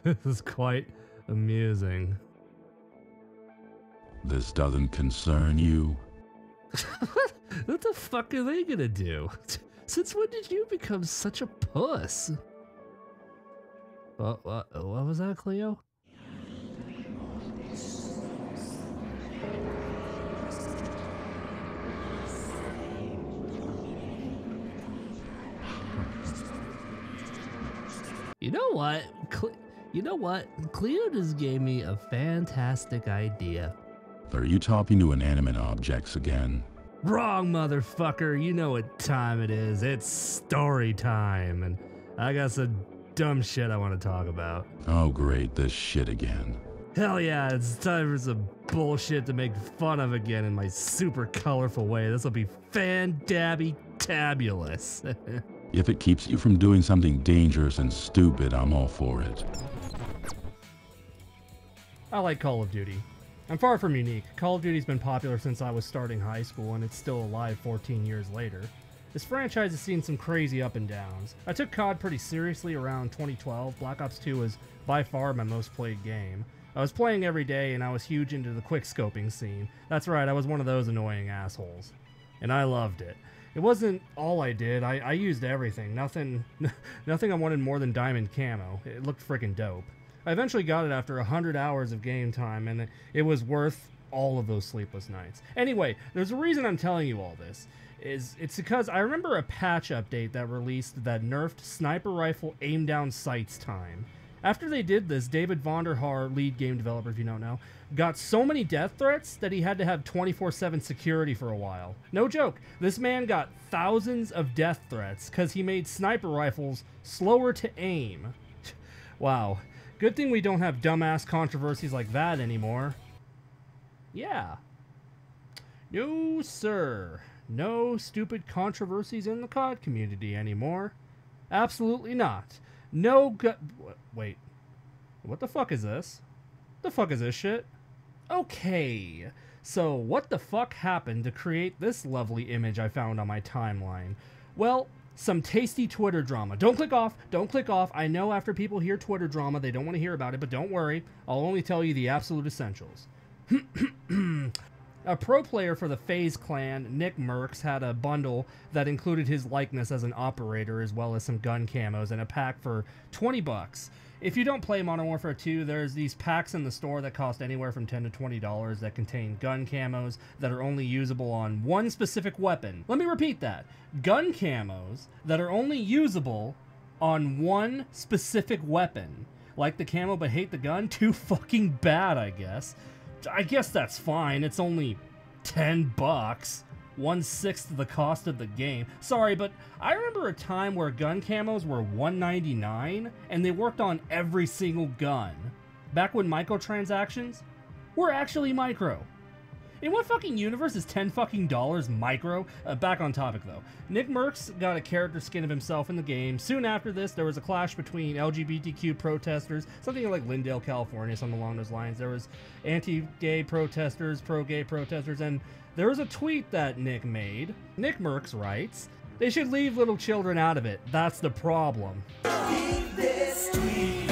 This is quite amusing. This doesn't concern you. What the fuck are they gonna do? Since when did you become such a puss? What was that, Cleo? You know what? Cleo just gave me a fantastic idea. Are you talking to inanimate objects again? Wrong, motherfucker. You know what time it is. It's story time, and I got some dumb shit I want to talk about. Oh great, this shit again. Hell yeah, it's time for some bullshit to make fun of again in my super colorful way. This'll be fan-dabby-tabulous. If it keeps you from doing something dangerous and stupid, I'm all for it. I like Call of Duty. I'm far from unique. Call of Duty's been popular since I was starting high school, and it's still alive 14 years later. This franchise has seen some crazy up and downs. I took COD pretty seriously around 2012. Black Ops 2 was by far my most played game. I was playing every day, and I was huge into the quick-scoping scene. That's right, I was one of those annoying assholes. And I loved it. It wasn't all I did. I used everything. Nothing I wanted more than diamond camo. It looked freaking dope. I eventually got it after 100 hours of game time, and it was worth all of those sleepless nights. Anyway, there's a reason I'm telling you all this. It's because I remember a patch update that released that nerfed sniper rifle aim down sights time. After they did this, David Vonderhaar, lead game developer if you don't know, got so many death threats that he had to have 24/7 security for a while. No joke, this man got thousands of death threats because he made sniper rifles slower to aim. Wow, good thing we don't have dumbass controversies like that anymore. Yeah. No, sir. No stupid controversies in the COD community anymore. Absolutely not. No wait. What the fuck is this? The fuck is this shit? Okay. So what the fuck happened to create this lovely image I found on my timeline? Well, some tasty Twitter drama. Don't click off. Don't click off. I know after people hear Twitter drama, they don't want to hear about it, but don't worry. I'll only tell you the absolute essentials. A pro player for the FaZe clan, Nickmercs, had a bundle that included his likeness as an operator as well as some gun camos and a pack for 20 bucks. If you don't play Modern Warfare 2, there's these packs in the store that cost anywhere from $10 to $20 that contain gun camos that are only usable on one specific weapon. Let me repeat that. Gun camos that are only usable on one specific weapon. Like the camo but hate the gun? Too fucking bad, I guess. I guess that's fine. It's only 10 bucks. 1/6 of the cost of the game. Sorry, but I remember a time where gun camos were $1.99 and they worked on every single gun. Back when microtransactions were actually micro. In what fucking universe is $10 fucking micro? Back on topic though. Nickmercs got a character skin of himself in the game. Soon after this, there was a clash between LGBTQ protesters, something like Lindale, California, something along those lines. There was anti-gay protesters, pro-gay protesters, and there was a tweet that Nick made. Nickmercs writes, "They should leave little children out of it. That's the problem." Delete this tweet.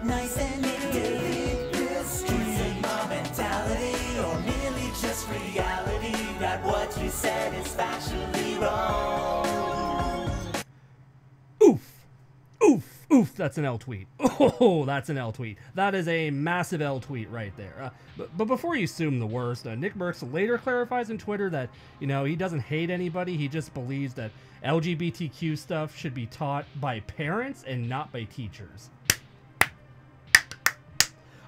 Nice and neat. Delete this tweet. My mentality or merely just reality that what you said is factually wrong. Oof. Oof. Oof. That's an L tweet. Oh, that's an L tweet. That is a massive L tweet right there. But before you assume the worst, Nickmercs later clarifies in Twitter that, you know, he doesn't hate anybody. He just believes that LGBTQ stuff should be taught by parents and not by teachers.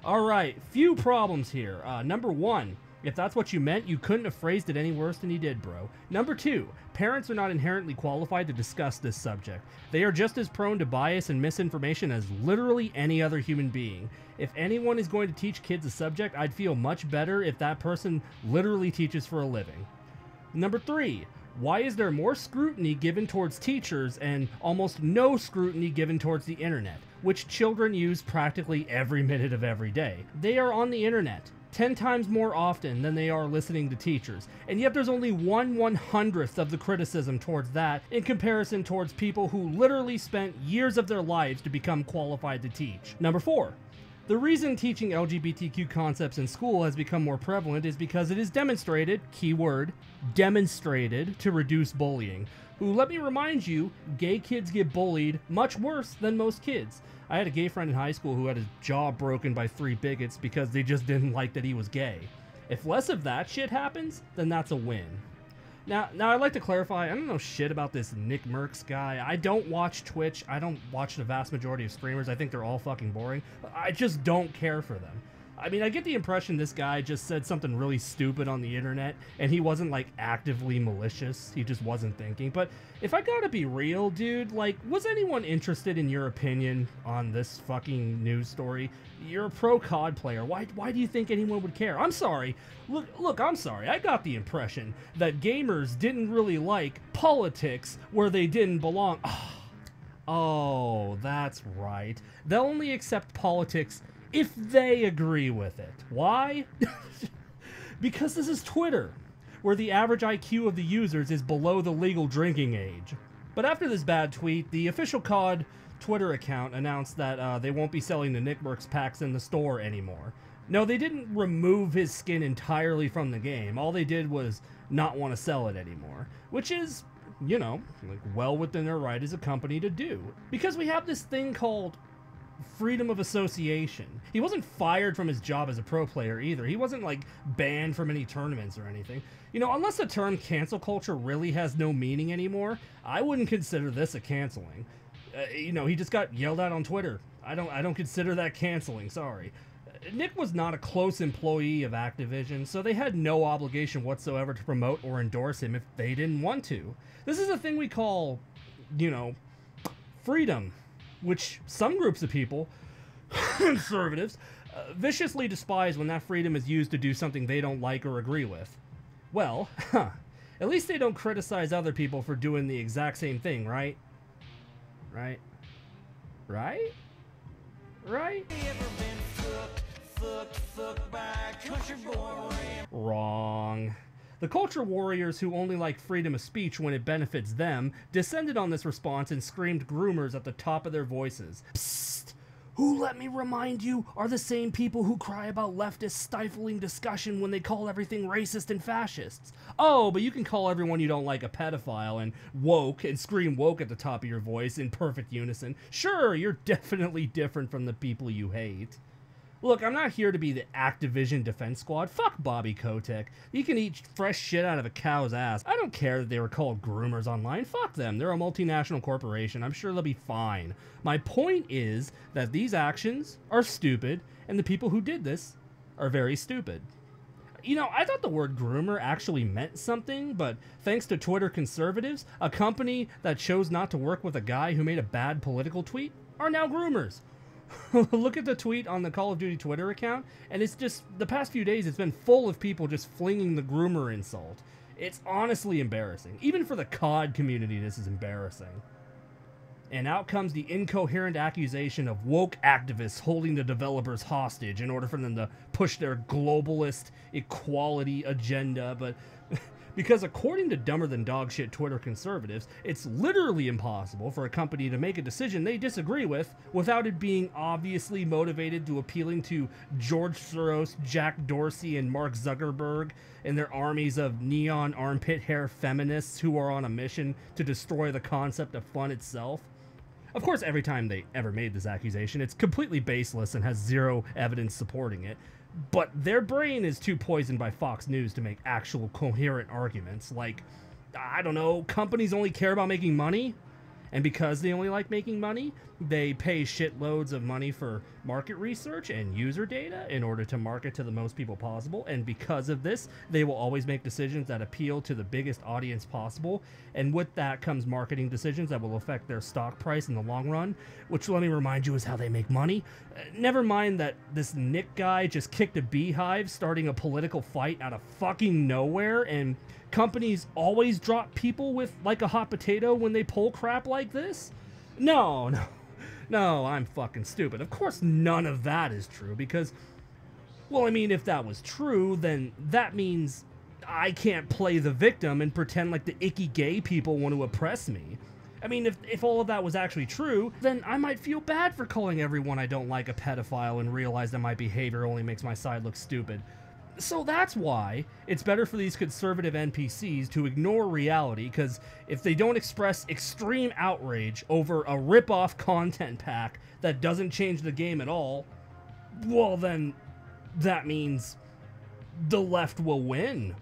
Alright, few problems here. Number one, if that's what you meant, you couldn't have phrased it any worse than you did, bro. Number two, parents are not inherently qualified to discuss this subject. They are just as prone to bias and misinformation as literally any other human being. If anyone is going to teach kids a subject, I'd feel much better if that person literally teaches for a living. Number three, why is there more scrutiny given towards teachers and almost no scrutiny given towards the internet, which children use practically every minute of every day? They are on the internet. 10 times more often than they are listening to teachers. And yet there's only 1/100th of the criticism towards that in comparison towards people who literally spent years of their lives to become qualified to teach. Number 4. The reason teaching LGBTQ concepts in school has become more prevalent is because it is demonstrated, keyword, demonstrated, to reduce bullying. Who, let me remind you, gay kids get bullied much worse than most kids. I had a gay friend in high school who had his jaw broken by 3 bigots because they just didn't like that he was gay. If less of that shit happens, then that's a win. Now I'd like to clarify, I don't know shit about this Nickmercs guy. I don't watch Twitch. I don't watch the vast majority of streamers. I think they're all fucking boring. I just don't care for them. I mean, I get the impression this guy just said something really stupid on the internet, and he wasn't, like, actively malicious. He just wasn't thinking. But if I gotta be real, dude, like, was anyone interested in your opinion on this fucking news story? You're a pro COD player. Why do you think anyone would care? I'm sorry. Look, I'm sorry. I got the impression that gamers didn't really like politics where they didn't belong. Oh, that's right. They'll only accept politics if they agree with it. Why? Because this is Twitter, where the average IQ of the users is below the legal drinking age. But after this bad tweet, the official COD Twitter account announced that they won't be selling the Nickmercs packs in the store anymore. No, they didn't remove his skin entirely from the game. All they did was not want to sell it anymore, which is, you know, like, well within their right as a company to do. Because we have this thing called freedom of association. He wasn't fired from his job as a pro player either. He wasn't, like, banned from any tournaments or anything. You know, unless the term cancel culture really has no meaning anymore, I wouldn't consider this a canceling. You know, he just got yelled at on Twitter. I don't consider that canceling, sorry. Nick was not a close employee of Activision, so they had no obligation whatsoever to promote or endorse him if they didn't want to. This is a thing we call, you know, freedom, which some groups of people, conservatives, viciously despise when that freedom is used to do something they don't like or agree with. Well, at least they don't criticize other people for doing the exact same thing, right? Right? Right? Right? Wrong. The culture warriors who only like freedom of speech when it benefits them descended on this response and screamed groomers at the top of their voices. Psst! Who, let me remind you, are the same people who cry about leftist stifling discussion when they call everything racist and fascists. Oh, but you can call everyone you don't like a pedophile and woke and scream woke at the top of your voice in perfect unison. Sure, you're definitely different from the people you hate. Look, I'm not here to be the Activision defense squad. Fuck Bobby Kotick. You can eat fresh shit out of a cow's ass. I don't care that they were called groomers online. Fuck them. They're a multinational corporation. I'm sure they'll be fine. My point is that these actions are stupid, and the people who did this are very stupid. You know, I thought the word groomer actually meant something, but thanks to Twitter conservatives, a company that chose not to work with a guy who made a bad political tweet are now groomers. Look at the tweet on the Call of Duty Twitter account, and it's just, the past few days, it's been full of people just flinging the groomer insult. It's honestly embarrassing. Even for the COD community, this is embarrassing. And out comes the incoherent accusation of woke activists holding the developers hostage in order for them to push their globalist equality agenda, but because according to dumber than dog shit Twitter conservatives, it's literally impossible for a company to make a decision they disagree with without it being obviously motivated to appealing to George Soros, Jack Dorsey, and Mark Zuckerberg and their armies of neon armpit hair feminists who are on a mission to destroy the concept of fun itself. Of course, every time they ever made this accusation, it's completely baseless and has zero evidence supporting it. But their brain is too poisoned by Fox News to make actual coherent arguments. Like, I don't know, companies only care about making money? And because they only like making money, they pay shitloads of money for market research and user data in order to market to the most people possible. And because of this, they will always make decisions that appeal to the biggest audience possible. And with that comes marketing decisions that will affect their stock price in the long run, which, let me remind you, is how they make money. Never mind that this Nick guy just kicked a beehive, starting a political fight out of fucking nowhere, and companies always drop people with like a hot potato when they pull crap like this? No, I'm fucking stupid. Of course none of that is true, because Well, I mean, if that was true, then that means I can't play the victim and pretend like the icky gay people want to oppress me. I mean, if all of that was actually true, then I might feel bad for calling everyone I don't like a pedophile and realize that my behavior only makes my side look stupid. So that's why it's better for these conservative NPCs to ignore reality, because if they don't express extreme outrage over a rip-off content pack that doesn't change the game at all, well then, that means the left will win.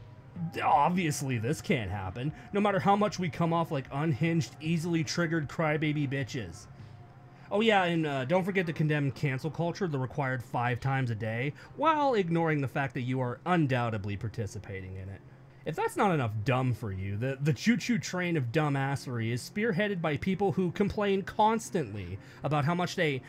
Obviously, this can't happen, no matter how much we come off like unhinged, easily triggered crybaby bitches. Oh yeah, and don't forget to condemn cancel culture the required 5 times a day, while ignoring the fact that you are undoubtedly participating in it. If that's not enough dumb for you, the choo-choo train of dumbassery is spearheaded by people who complain constantly about how much they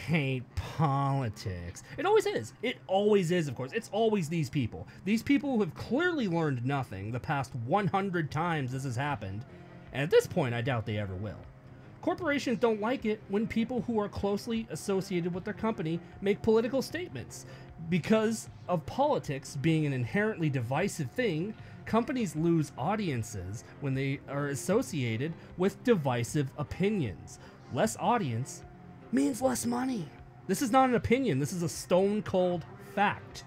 hate politics. It always is. It always is, of course. It's always these people. These people who have clearly learned nothing the past 100 times this has happened, and at this point, I doubt they ever will. Corporations don't like it when people who are closely associated with their company make political statements. Because of politics being an inherently divisive thing, companies lose audiences when they are associated with divisive opinions. Less audience means less money. This is not an opinion, this is a stone-cold fact.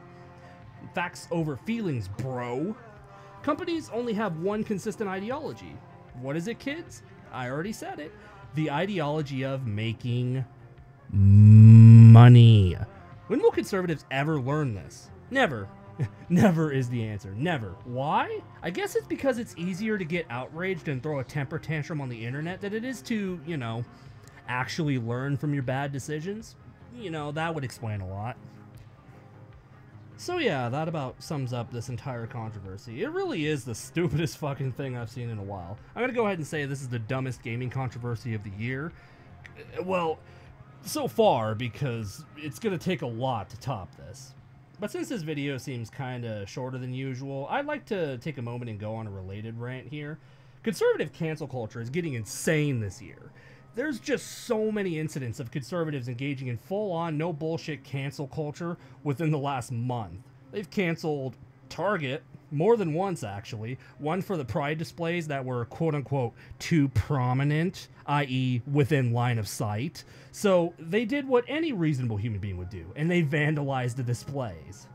Facts over feelings, bro. Companies only have one consistent ideology. What is it, kids? I already said it. The ideology of making money. When will conservatives ever learn this? Never. Never is the answer. Never. Why? I guess it's because it's easier to get outraged and throw a temper tantrum on the internet than it is to, you know, actually learn from your bad decisions. You know, that would explain a lot. So yeah, that about sums up this entire controversy. It really is the stupidest fucking thing I've seen in a while. I'm gonna go ahead and say this is the dumbest gaming controversy of the year. Well, so far, because it's gonna take a lot to top this. But since this video seems kinda shorter than usual, I'd like to take a moment and go on a related rant here. Conservative cancel culture is getting insane this year. There's just so many incidents of conservatives engaging in full-on, no-bullshit cancel culture within the last month. They've canceled Target more than once, actually. One for the pride displays that were quote-unquote too prominent, i.e. within line of sight. So they did what any reasonable human being would do, and they vandalized the displays.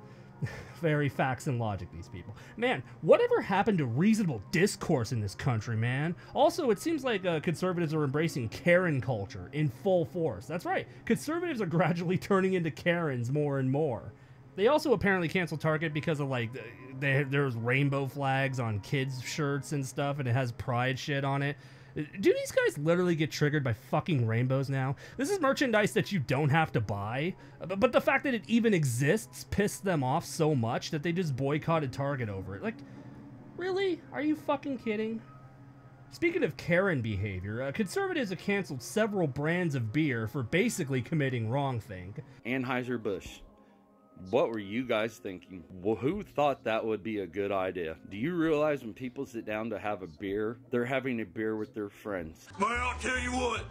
Very facts and logic, these people. Man, whatever happened to reasonable discourse in this country, man? Also, it seems like conservatives are embracing Karen culture in full force. That's right, conservatives are gradually turning into Karens more and more. They also apparently canceled Target because of, like, there's rainbow flags on kids' shirts and stuff, and it has pride shit on it. Do these guys literally get triggered by fucking rainbows now? This is merchandise that you don't have to buy, but the fact that it even exists pissed them off so much that they just boycotted Target over it. Like, really? Are you fucking kidding? Speaking of Karen behavior, conservatives have canceled several brands of beer for basically committing wrongthing. Anheuser-Busch. What were you guys thinking? Well, who thought that would be a good idea? Do you realize when people sit down to have a beer, they're having a beer with their friends? Well, I'll tell you what.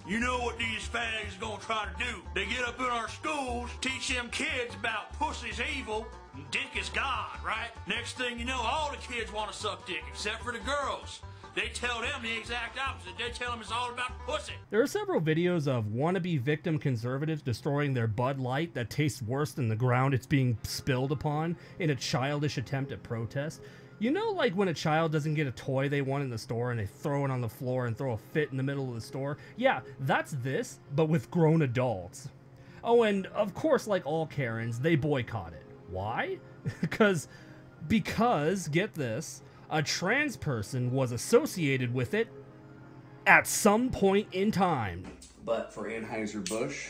You know what these fags gonna try to do? They get up in our schools, teach them kids about pussy's evil, and dick is God, right? Next thing you know, all the kids want to suck dick, except for the girls. They tell them the exact opposite. They tell them it's all about pussy. There are several videos of wannabe victim conservatives destroying their Bud Light that tastes worse than the ground it's being spilled upon in a childish attempt at protest. You know, like when a child doesn't get a toy they want in the store and they throw it on the floor and throw a fit in the middle of the store? Yeah, that's this, but with grown adults. Oh, and of course, like all Karens, they boycott it. Why? Because, get this, a trans person was associated with it at some point in time. But for Anheuser-Busch,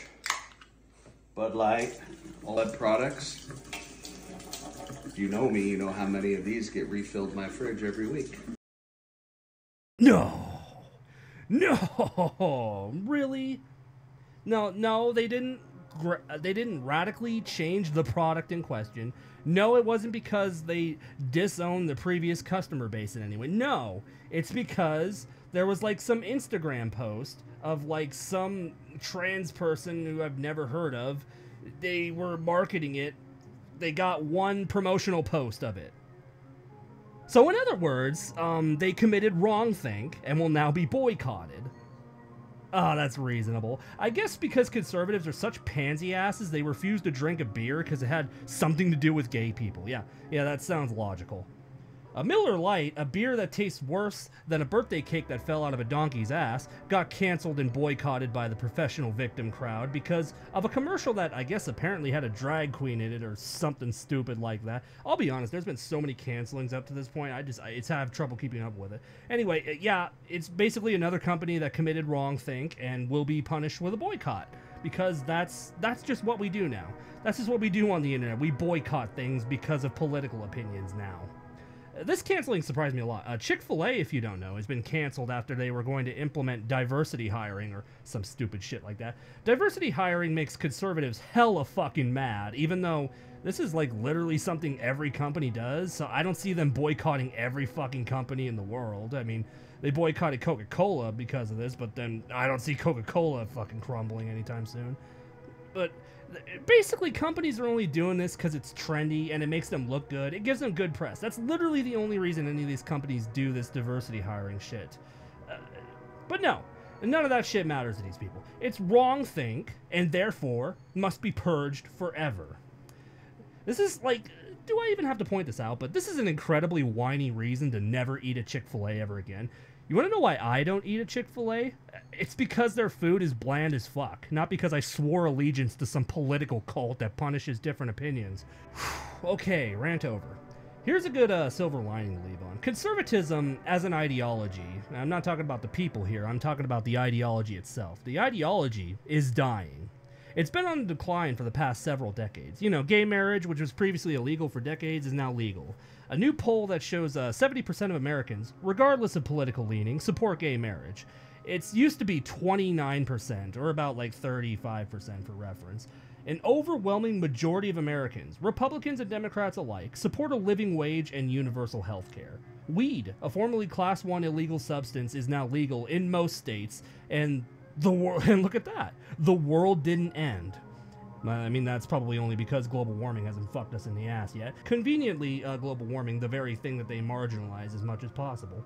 Bud Light, all that products, if you know me, you know how many of these get refilled in my fridge every week. No, really? No, they didn't radically change the product in question. No, it wasn't because they disowned the previous customer base in any way. No, it's because there was like some Instagram post of like some trans person who I've never heard of. They were marketing it they got one promotional post of it. So in other words, they committed wrongthink and will now be boycotted. Oh, that's reasonable. I guess because conservatives are such pansy asses, they refuse to drink a beer because it had something to do with gay people. Yeah, that sounds logical. A Miller Lite, a beer that tastes worse than a birthday cake that fell out of a donkey's ass, got canceled and boycotted by the professional victim crowd because of a commercial that I guess apparently had a drag queen in it or something stupid like that. I'll be honest, there's been so many cancelings up to this point, I have trouble keeping up with it. Anyway, yeah, it's basically another company that committed wrongthink and will be punished with a boycott because that's just what we do now. That's just what we do on the internet. We boycott things because of political opinions now. This canceling surprised me a lot. Chick-fil-A, if you don't know, has been canceled after they were going to implement diversity hiring or some stupid shit like that. Diversity hiring makes conservatives hella fucking mad, even though this is like literally something every company does, so I don't see them boycotting every fucking company in the world. I mean, they boycotted Coca-Cola because of this, but then I don't see Coca-Cola fucking crumbling anytime soon. But basically, companies are only doing this because it's trendy and it makes them look good. It gives them good press. That's literally the only reason any of these companies do this diversity hiring shit. But no, none of that shit matters to these people. It's wrongthink and therefore must be purged forever. This is like, do I even have to point this out? But this is an incredibly whiny reason to never eat a Chick-fil-A ever again. You want to know why I don't eat a Chick-fil-A? It's because their food is bland as fuck, not because I swore allegiance to some political cult that punishes different opinions. Okay, rant over. Here's a good silver lining to leave on. Conservatism as an ideology, I'm not talking about the people here, I'm talking about the ideology itself. The ideology is dying. It's been on decline for the past several decades. You know, gay marriage, which was previously illegal for decades, is now legal. A new poll that shows 70% of Americans, regardless of political leaning, support gay marriage. It's used to be 29%, or about like 35% for reference. An overwhelming majority of Americans, Republicans and Democrats alike, support a living wage and universal health care. Weed, a formerly Class 1 illegal substance, is now legal in most states, and and look at that, the world didn't end. I mean, that's probably only because global warming hasn't fucked us in the ass yet. Conveniently, global warming, the very thing that they marginalize as much as possible.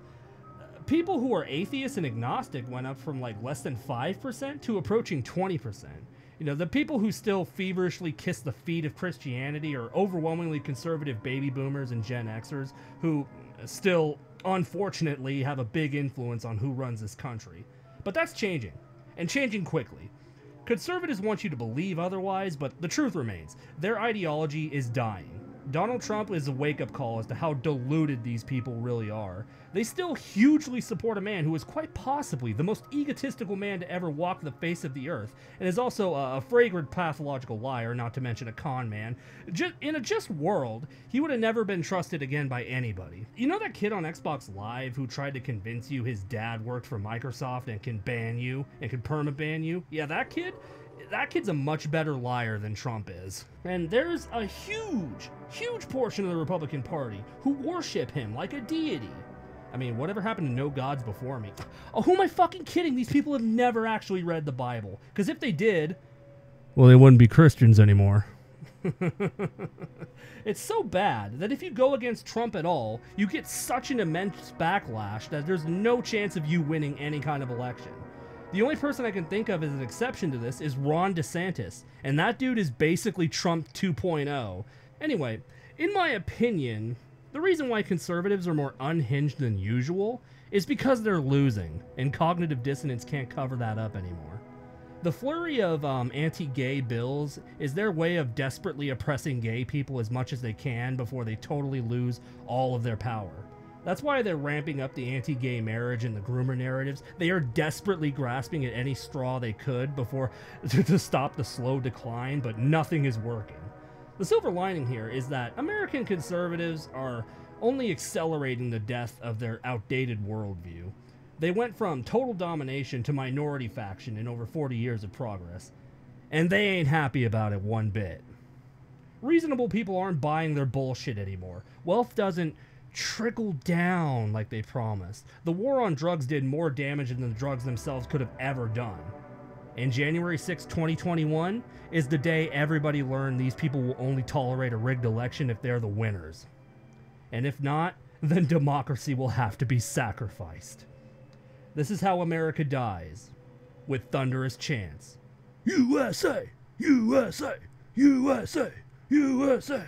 People who are atheists and agnostic went up from like less than 5% to approaching 20%. You know, the people who still feverishly kiss the feet of Christianity are overwhelmingly conservative baby boomers and Gen Xers who still, unfortunately, have a big influence on who runs this country. But that's changing, and changing quickly. Conservatives want you to believe otherwise, but the truth remains. Their ideology is dying. Donald Trump is a wake-up call as to how deluded these people really are. They still hugely support a man who is quite possibly the most egotistical man to ever walk the face of the earth, and is also a fragrant pathological liar, not to mention a con man. In a just world, he would have never been trusted again by anybody. You know that kid on Xbox Live who tried to convince you his dad worked for Microsoft and can ban you, and can perma-ban you? Yeah, that kid? That kid's a much better liar than Trump is. And there's a huge portion of the Republican Party who worship him like a deity. I mean, whatever happened to no gods before me? Oh, who am I fucking kidding? These people have never actually read the Bible. Because if they did, well, they wouldn't be Christians anymore. It's so bad that if you go against Trump at all, you get such an immense backlash that there's no chance of you winning any kind of election. The only person I can think of as an exception to this is Ron DeSantis, and that dude is basically Trump 2.0. Anyway, in my opinion, the reason why conservatives are more unhinged than usual is because they're losing, and cognitive dissonance can't cover that up anymore. The flurry of anti-gay bills is their way of desperately oppressing gay people as much as they can before they totally lose all of their power. That's why they're ramping up the anti-gay marriage and the groomer narratives. They are desperately grasping at any straw they could to stop the slow decline, but nothing is working. The silver lining here is that American conservatives are only accelerating the death of their outdated worldview. They went from total domination to minority faction in over 40 years of progress, and they ain't happy about it one bit. Reasonable people aren't buying their bullshit anymore. Wealth doesn't trickle down like they promised. The war on drugs did more damage than the drugs themselves could have ever done. And January 6, 2021 is the day everybody learned these people will only tolerate a rigged election if they're the winners. And if not, then democracy will have to be sacrificed. This is how America dies, with thunderous chants. USA! USA! USA! USA!